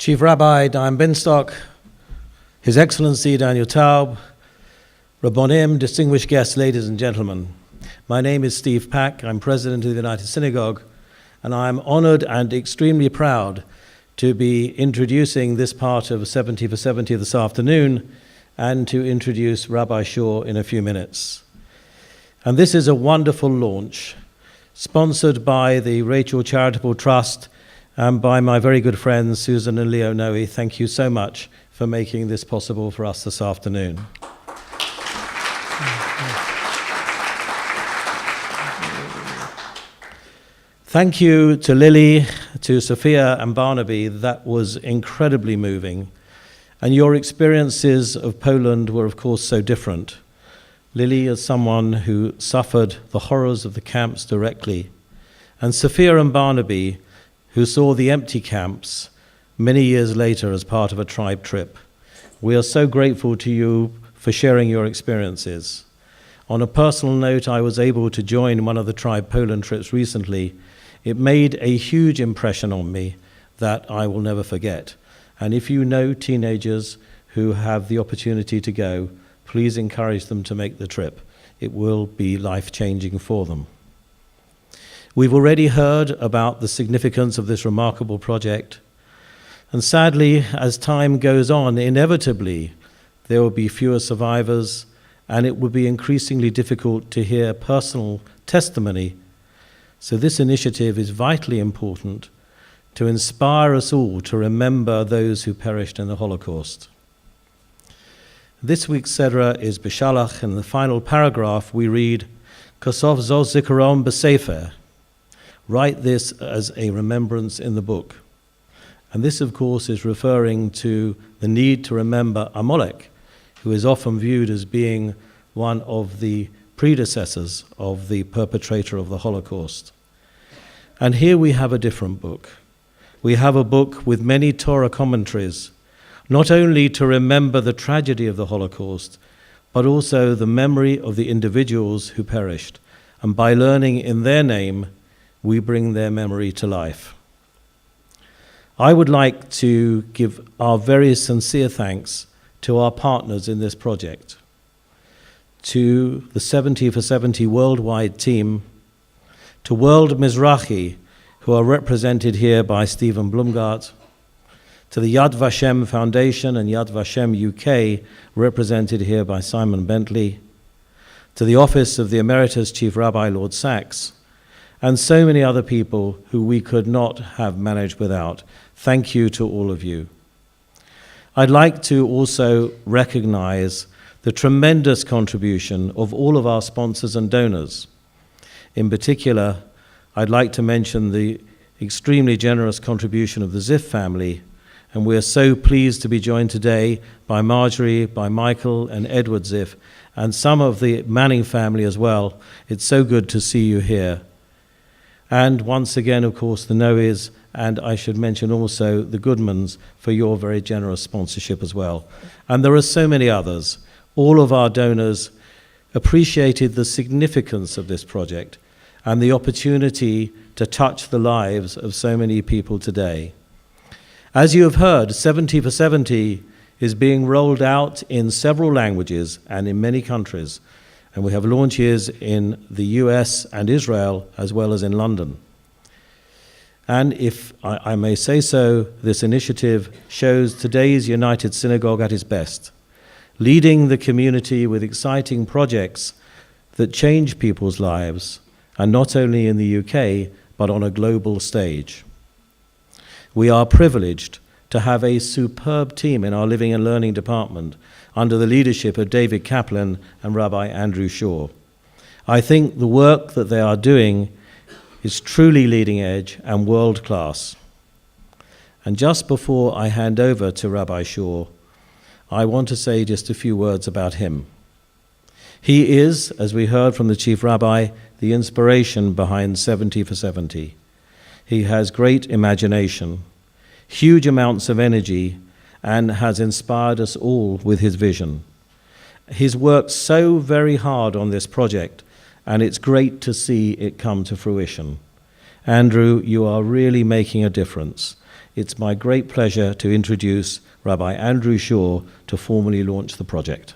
Chief Rabbi Dayan Binstock, His Excellency Daniel Taub, Rabbonim, distinguished guests, ladies and gentlemen. My name is Steve Pack. I'm President of the United Synagogue, and I'm honored and extremely proud to be introducing this part of 70 for 70 this afternoon and to introduce Rabbi Shore in a few minutes. And this is a wonderful launch, sponsored by the Rachel Charitable Trust and by my very good friends Susan and Leo Noe. Thank you so much for making this possible for us this afternoon. Thank you to Lily, to Sophia and Barnaby. That was incredibly moving. And your experiences of Poland were, of course, so different. Lily as someone who suffered the horrors of the camps directly, and Sophia and Barnaby, who saw the empty camps many years later as part of a tribe trip. We are so grateful to you for sharing your experiences. On a personal note, I was able to join one of the Tribe Poland trips recently. It made a huge impression on me that I will never forget. And if you know teenagers who have the opportunity to go, please encourage them to make the trip. It will be life-changing for them. We've already heard about the significance of this remarkable project. And sadly, as time goes on, inevitably, there will be fewer survivors, and it will be increasingly difficult to hear personal testimony. So this initiative is vitally important to inspire us all to remember those who perished in the Holocaust. This week's Sedra is Bishalach. In the final paragraph, we read, Kosof zo zikaron b'sefer. Write this as a remembrance in the book. And this, of course, is referring to the need to remember Amalek, who is often viewed as being one of the predecessors of the perpetrator of the Holocaust. And here we have a different book. We have a book with many Torah commentaries, not only to remember the tragedy of the Holocaust, but also the memory of the individuals who perished. And by learning in their name, we bring their memory to life. I would like to give our very sincere thanks to our partners in this project, to the 70 for 70 worldwide team, to World Mizrahi, who are represented here by Stephen Blumgart, to the Yad Vashem Foundation and Yad Vashem UK, represented here by Simon Bentley, to the Office of the Emeritus Chief Rabbi Lord Sachs, and so many other people who we could not have managed without. Thank you to all of you. I'd like to also recognize the tremendous contribution of all of our sponsors and donors. In particular, I'd like to mention the extremely generous contribution of the Ziff family, and we're so pleased to be joined today by Marjorie, by Michael and Edward Ziff, and some of the Manning family as well. It's so good to see you here. And once again, of course, the Noes, and I should mention also the Goodmans for your very generous sponsorship as well. And there are so many others. All of our donors appreciated the significance of this project and the opportunity to touch the lives of so many people today. As you have heard, 70 for 70 is being rolled out in several languages and in many countries. And we have launches in the US and Israel, as well as in London. And if I may say so, this initiative shows today's United Synagogue at its best, leading the community with exciting projects that change people's lives, and not only in the UK, but on a global stage. We are privileged to have a superb team in our Living and Learning department under the leadership of David Kaplan and Rabbi Andrew Shaw. I think the work that they are doing is truly leading edge and world class. And just before I hand over to Rabbi Shaw, I want to say just a few words about him. He is, as we heard from the Chief Rabbi, the inspiration behind 70 for 70. He has great imagination, huge amounts of energy, and has inspired us all with his vision. He's worked so very hard on this project, and it's great to see it come to fruition. Andrew, you are really making a difference. it's my great pleasure to introduce Rabbi Andrew Shaw to formally launch the project.